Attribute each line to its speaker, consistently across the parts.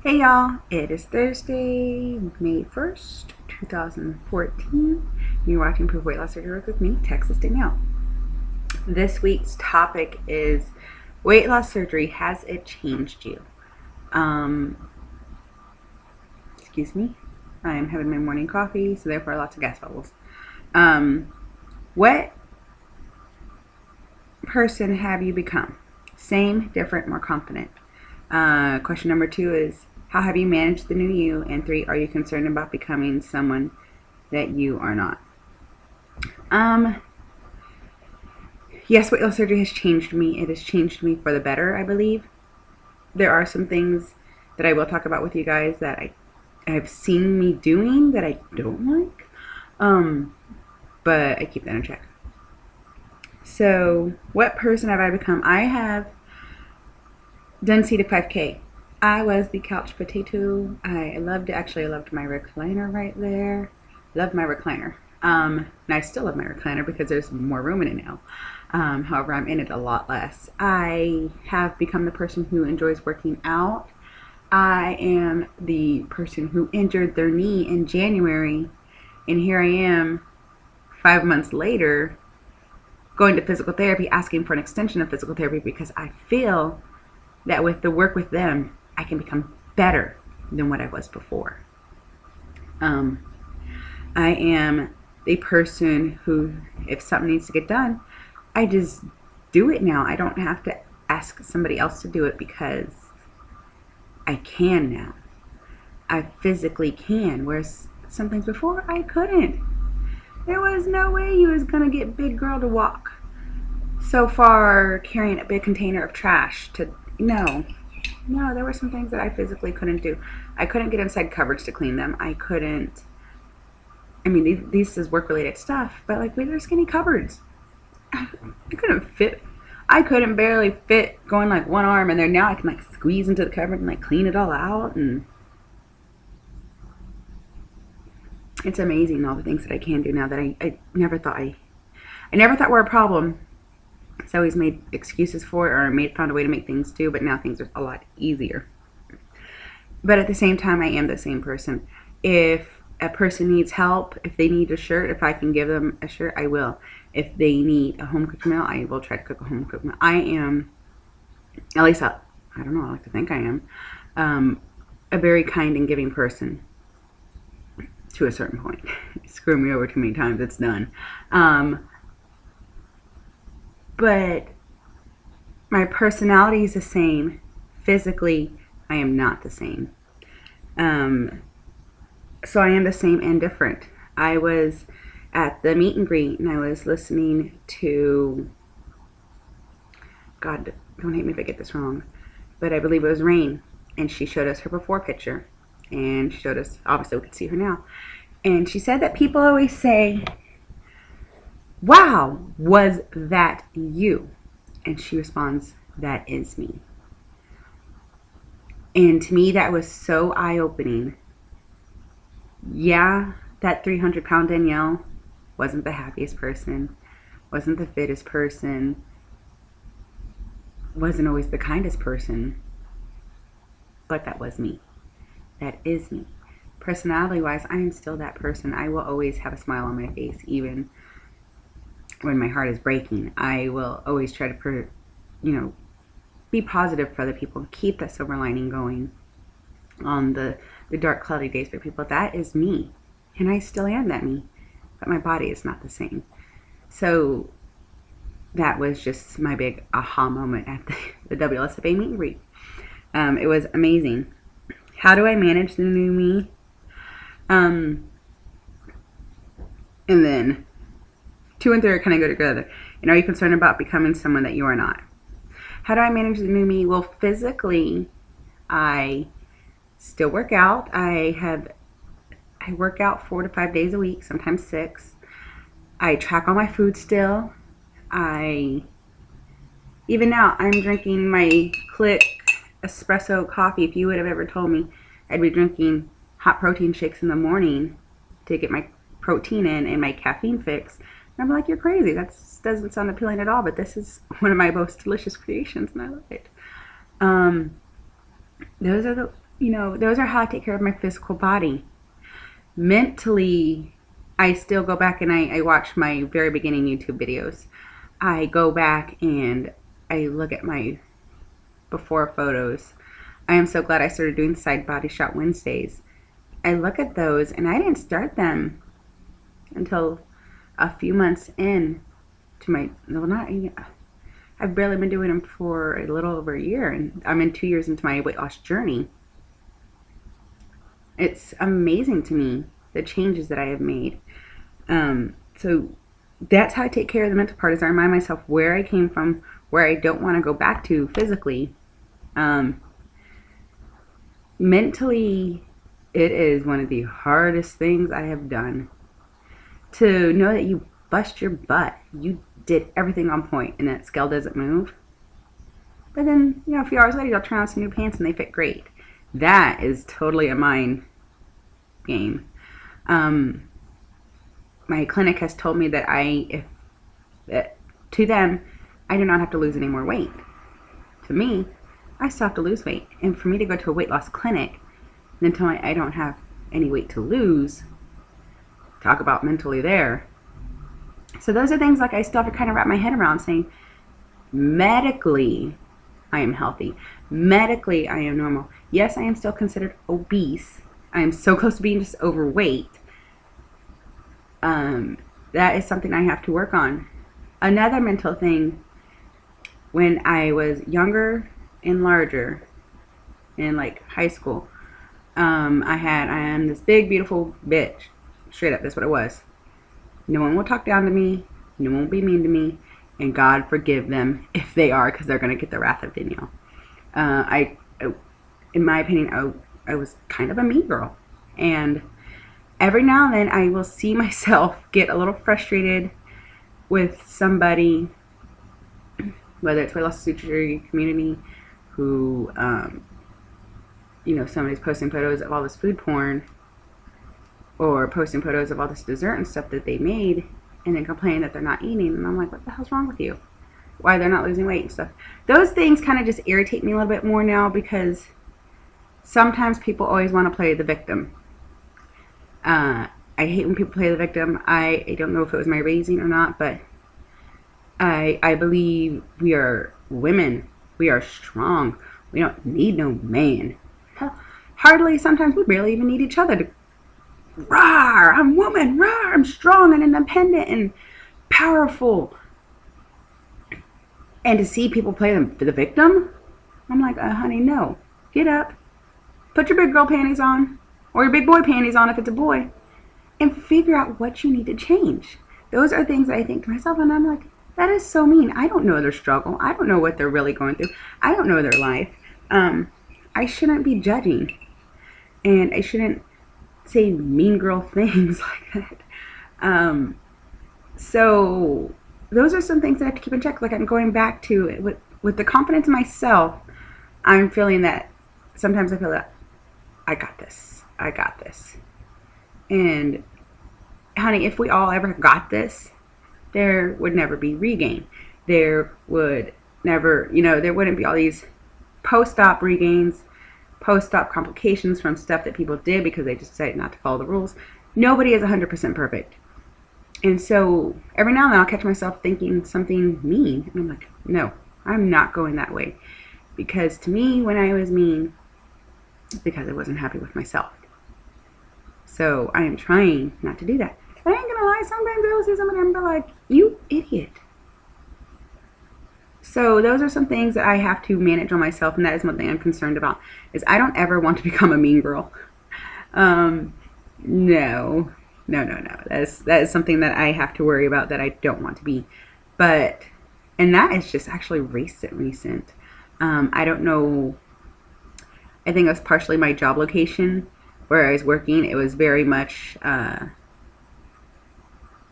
Speaker 1: Hey y'all, it is Thursday, May 1st, 2014. You're watching Proof Weight Loss Surgery Work with me, Texas Danielle. This week's topic is weight loss surgery. Has it changed you? Excuse me. I am having my morning coffee, so therefore lots of gas bubbles. What person have you become? Same, different, more confident. Question number 2 is, how have you managed the new you? And 3, are you concerned about becoming someone that you are not? Yes, weight loss surgery has changed me. It has changed me for the better, I believe. There are some things that I will talk about with you guys that I've seen me doing that I don't like. But I keep that in check. So, what person have I become? I have done C to 5K. I was the couch potato. I loved it. Actually, I loved my recliner right there. Loved my recliner. And I still love my recliner because there's more room in it now. However, I'm in it a lot less. I have become the person who enjoys working out. I am the person who injured their knee in January. And here I am 5 months later going to physical therapy, asking for an extension of physical therapy because I feel that with the work with them, I can become better than what I was before. I am the person who, if something needs to get done, I just do it now. I don't have to ask somebody else to do it because I can now. I physically can, whereas some things before I couldn't. There was no way you was gonna get big girl to walk so far carrying a big container of trash to no, there were some things that I physically couldn't do. I couldn't get inside cupboards to clean them. I couldn't. I mean, these is work-related stuff, but like, they're skinny cupboards. I couldn't fit. I couldn't barely fit going like one arm, and then now I can like squeeze into the cupboard and like clean it all out, and it's amazing all the things that I can do now that I never thought were a problem. So I always made excuses for it, or found a way to make things do, but now things are a lot easier. But at the same time, I am the same person. If a person needs help, if they need a shirt, if I can give them a shirt, I will. If they need a home-cooked meal, I will try to cook a home-cooked meal. I am, at least I don't know, I like to think I am, a very kind and giving person to a certain point. Screw me over too many times, it's done. But my personality is the same. Physically, I am not the same. So I am the same and different. I was at the meet and greet and I was listening to, God, don't hate me if I get this wrong, but I believe it was Rain, and she showed us her before picture, and she showed us, obviously we could see her now, and she said that people always say, wow, was that you? And she responds, that is me. And to me, that was so eye-opening. Yeah, that 300-pound Danielle wasn't the happiest person, wasn't the fittest person, wasn't always the kindest person, but that was me. That is me. Personality-wise, I am still that person. I will always have a smile on my face, even when my heart is breaking. I will always try to, be positive for other people, keep that silver lining going on the dark, cloudy days for people. That is me, and I still am that me, but my body is not the same. So that was just my big aha moment at the WLS meet and greet. It was amazing. How do I manage the new me? And then 2 and 3 kind of go together. And are you concerned about becoming someone that you are not? How do I manage the new me? Well, physically, I still work out. I work out 4 to 5 days a week, sometimes 6. I track all my food still. Even now, I'm drinking my Click espresso coffee. If you would have ever told me I'd be drinking hot protein shakes in the morning to get my protein in and my caffeine fix, I'm like, you're crazy. That doesn't sound appealing at all, but this is one of my most delicious creations, and I love it. Those are those are how I take care of my physical body. Mentally, I still go back and I watch my very beginning YouTube videos. I go back and I look at my before photos. I am so glad I started doing Side Body Shot Wednesdays. I look at those, and I didn't start them until a few months in to my, no, not even, I've barely been doing them for a little over a year, and I'm in 2 years into my weight loss journey. It's amazing to me the changes that I have made. So that's how I take care of the mental part, is I remind myself where I came from, where I don't want to go back to physically. Mentally, it is one of the hardest things I have done. To know that you bust your butt, you did everything on point, and that scale doesn't move. But then, a few hours later, you'll try on some new pants and they fit great. That is totally a mind game. My clinic has told me that to them, I do not have to lose any more weight. To me, I still have to lose weight. And for me to go to a weight loss clinic and tell me I don't have any weight to lose, talk about mentally there. So those are things like I still have to kind of wrap my head around, saying, medically, I am healthy. Medically, I am normal. Yes, I am still considered obese. I am so close to being just overweight. That is something I have to work on. Another mental thing, when I was younger and larger, in like high school, I am this big, beautiful bitch. Straight up, that's what it was. No one will talk down to me. No one will be mean to me. And God forgive them if they are, because they're going to get the wrath of Danielle. In my opinion, I was kind of a mean girl. And every now and then I will see myself get a little frustrated with somebody, whether it's weight loss surgery community, who, somebody's posting photos of all this food porn, or posting photos of all this dessert and stuff that they made, and then complaining that they're not eating. And I'm like, what the hell's wrong with you? Why they're not losing weight and stuff. Those things kind of just irritate me a little bit more now, because sometimes people always want to play the victim. I hate when people play the victim. I don't know if it was my raising or not, but I believe we are women. We are strong. We don't need no man. Hardly, sometimes we barely even need each other to rawr, I'm woman, rawr, I'm strong and independent and powerful. And to see people play the victim, I'm like, honey, no. Get up, put your big girl panties on, or your big boy panties on if it's a boy, and figure out what you need to change. Those are things that I think to myself, and I'm like, that is so mean. I don't know their struggle. I don't know what they're really going through. I don't know their life. I shouldn't be judging, and I shouldn't say mean girl things like that. So those are some things that I have to keep in check. Like, I'm going back to with the confidence in myself. I'm feeling that sometimes I feel that I got this. And honey, if we all ever got this, there would never be regain. There would never, there wouldn't be all these post-op regains, post-op complications from stuff that people did because they just decided not to follow the rules. Nobody is 100% perfect. And so every now and then I'll catch myself thinking something mean. And I'm like, no, I'm not going that way. Because to me, when I was mean, it's because I wasn't happy with myself. So I am trying not to do that. But I ain't gonna lie, sometimes I will see somebody and be like, you idiot. So those are some things that I have to manage on myself, and that is one thing I'm concerned about, is I don't ever want to become a mean girl. No. That is something that I have to worry about, that I don't want to be. And that is just actually recent. I don't know. I think it was partially my job location where I was working. It was very much,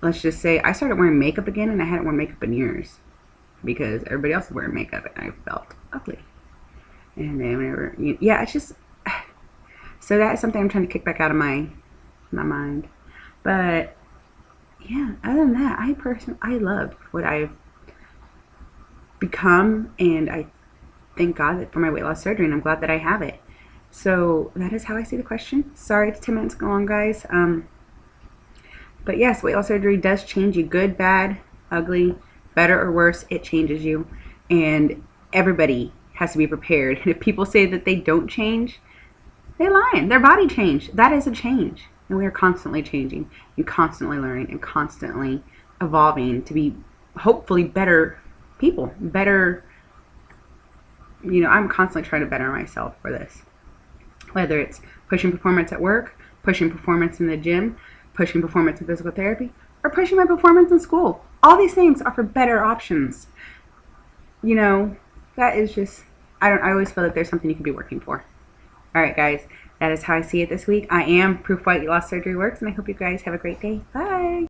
Speaker 1: let's just say, I started wearing makeup again, and I hadn't worn makeup in years because everybody else was wearing makeup, and I felt ugly. And then whenever, it's just, so that is something I'm trying to kick back out of my mind. But yeah, other than that, I love what I've become, and I thank God for my weight loss surgery, and I'm glad that I have it. So that is how I see the question. Sorry it's 10 minutes long, guys. But yes, weight loss surgery does change you. Good, bad, ugly, better or worse, it changes you. And everybody has to be prepared. And if people say that they don't change, they're lying. Their body changed. That is a change. And we are constantly changing and constantly learning and constantly evolving to be hopefully better people. Better, I'm constantly trying to better myself for this. Whether it's pushing performance at work, pushing performance in the gym, pushing performance in physical therapy, or pushing my performance in school. All these things offer better options. That is just, I always feel like there's something you could be working for. All right, guys, that is how I see it this week. I am proof weight loss surgery works, and I hope you guys have a great day. Bye.